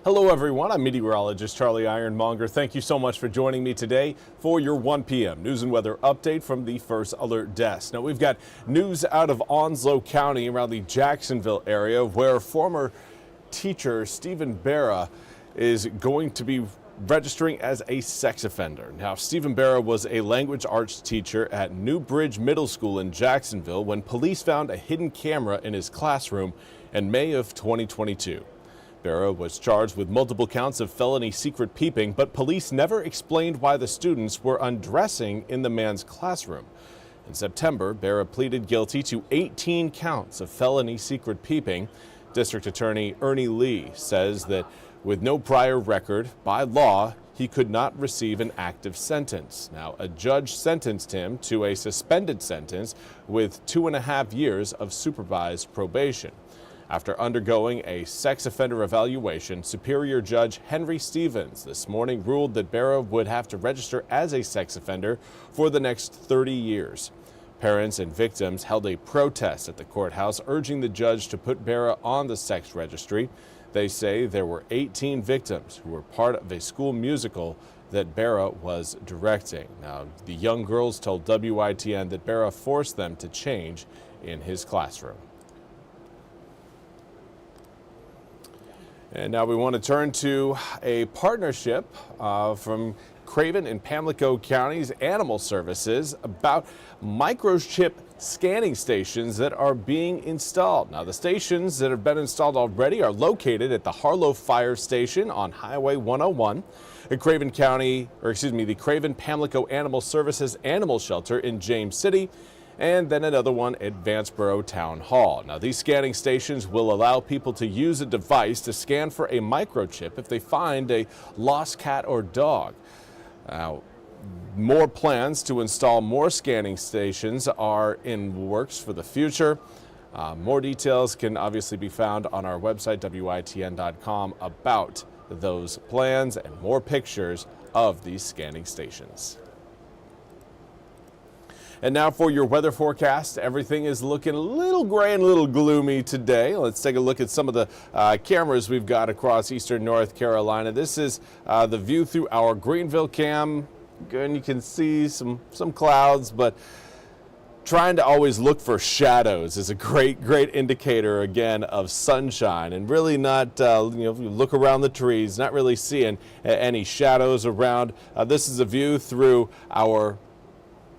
Hello everyone, I'm Meteorologist Charlie Ironmonger. Thank you so much for joining me today for your 1 p.m. news and weather update from the First Alert Desk. Now we've got news out of Onslow County around the Jacksonville area where former teacher Stephen Barra is going to be registering as a sex offender. Now, Stephen Barra was a language arts teacher at New Bridge Middle School in Jacksonville when police found a hidden camera in his classroom in May of 2022. Barra was charged with multiple counts of felony secret peeping, but police never explained why the students were undressing in the man's classroom. In September, Barra pleaded guilty to 18 counts of felony secret peeping. District Attorney Ernie Lee says that with no prior record, by law, he could not receive an active sentence. Now, a judge sentenced him to a suspended sentence with 2.5 years of supervised probation. After undergoing a sex offender evaluation, Superior Judge Henry Stevens this morning ruled that Barra would have to register as a sex offender for the next 30 years. Parents and victims held a protest at the courthouse, urging the judge to put Barra on the sex registry. They say there were 18 victims who were part of a school musical that Barra was directing. Now, the young girls told WITN that Barra forced them to change in his classroom. And now we want to turn to a partnership from Craven and Pamlico County's Animal Services about microchip scanning stations that are being installed. Now, the stations that have been installed already are located at the Harlow Fire Station on Highway 101, the the Craven Pamlico Animal Services Animal Shelter in James City, and then another one at Vanceboro Town Hall. Now, these scanning stations will allow people to use a device to scan for a microchip if they find a lost cat or dog. Now, more plans to install more scanning stations are in works for the future. More details can obviously be found on our website, WITN.com, about those plans and more pictures of these scanning stations. And now for your weather forecast. Everything is looking a little gray and a little gloomy today. Let's take a look at some of the cameras we've got across eastern North Carolina. This is the view through our Greenville cam. And you can see some clouds, but trying to always look for shadows is a great indicator, again, of sunshine, and really not, if you look around the trees, not really seeing any shadows around. This is a view through our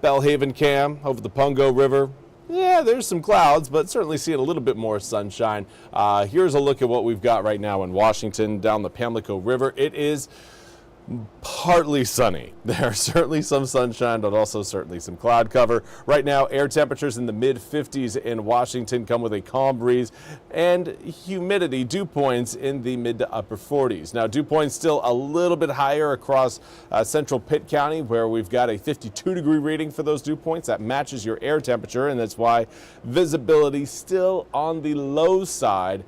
Bellhaven cam over the Pungo River. Yeah, there's some clouds, but certainly seeing a little bit more sunshine. Here's a look at what we've got right now in Washington down the Pamlico River. It is partly sunny. There's certainly some sunshine, but also certainly some cloud cover. Right now, air temperatures in the mid-50s in Washington come with a calm breeze and humidity, dew points in the mid to upper 40s. Now, dew points still a little bit higher across central Pitt County, where we've got a 52-degree reading for those dew points. That matches your air temperature, and that's why visibility still on the low side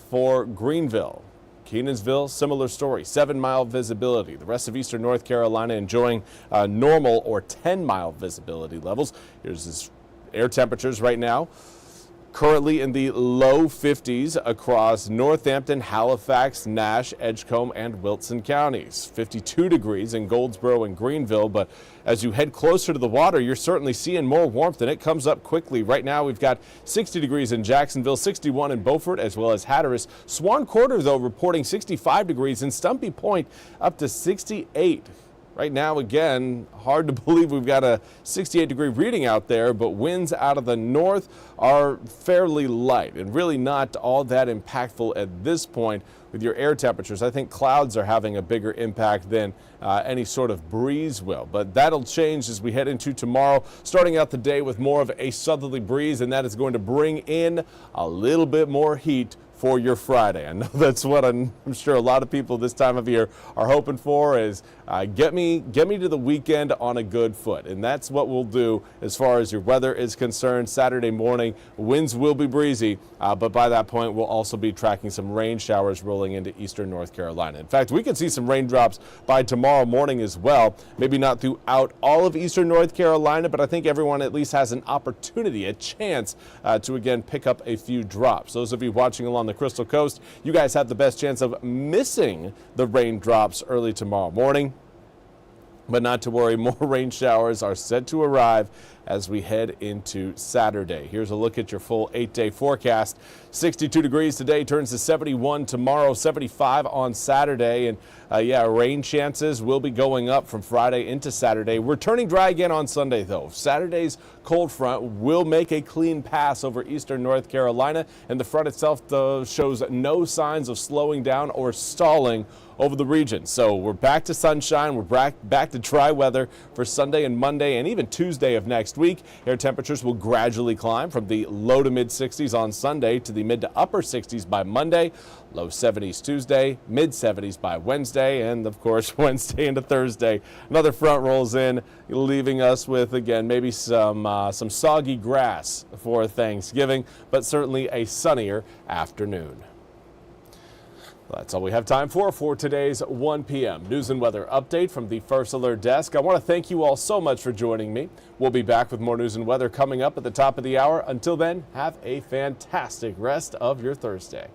for Greenville. Kenansville, similar story, 7-mile visibility. The rest of eastern North Carolina enjoying normal or 10-mile visibility levels. Here's this air temperatures right now. Currently in the low 50s across Northampton, Halifax, Nash, Edgecombe, and Wilson counties. 52 degrees in Goldsboro and Greenville, but as you head closer to the water, you're certainly seeing more warmth, and it comes up quickly. Right now, we've got 60 degrees in Jacksonville, 61 in Beaufort, as well as Hatteras. Swan Quarter, though, reporting 65 degrees, and Stumpy Point up to 68. Right now, again, hard to believe we've got a 68-degree reading out there, but winds out of the north are fairly light and really not all that impactful at this point with your air temperatures. I think clouds are having a bigger impact than any sort of breeze will, but that'll change as we head into tomorrow, starting out the day with more of a southerly breeze, and that is going to bring in a little bit more heat for your Friday. I know that's what I'm sure a lot of people this time of year are hoping for, is get me to the weekend on a good foot. And that's what we'll do as far as your weather is concerned. Saturday morning, winds will be breezy, but by that point, we'll also be tracking some rain showers rolling into eastern North Carolina. In fact, we could see some raindrops by tomorrow morning as well. Maybe not throughout all of eastern North Carolina, but I think everyone at least has an opportunity, a chance to again pick up a few drops. Those of you watching along the the Crystal Coast. You guys have the best chance of missing the raindrops early tomorrow morning. But not to worry, more rain showers are set to arrive as we head into Saturday. Here's a look at your full 8-day forecast. 62 degrees today, turns to 71 tomorrow, 75 on Saturday. And yeah, rain chances will be going up from Friday into Saturday. We're turning dry again on Sunday, though. Saturday's cold front will make a clean pass over eastern North Carolina, and the front itself shows no signs of slowing down or stalling over the region. So we're back to sunshine. We're back to dry weather for Sunday and Monday and even Tuesday of next week. Air temperatures will gradually climb from the low to mid 60s on Sunday to the mid to upper 60s by Monday, low 70s Tuesday, mid 70s by Wednesday, and of course Wednesday into Thursday. Another front rolls in, leaving us with, again, maybe some soggy grass for Thanksgiving, but certainly a sunnier afternoon. That's all we have time for today's 1 p.m. News and weather update from the First Alert Desk. I want to thank you all so much for joining me. We'll be back with more news and weather coming up at the top of the hour. Until then, have a fantastic rest of your Thursday.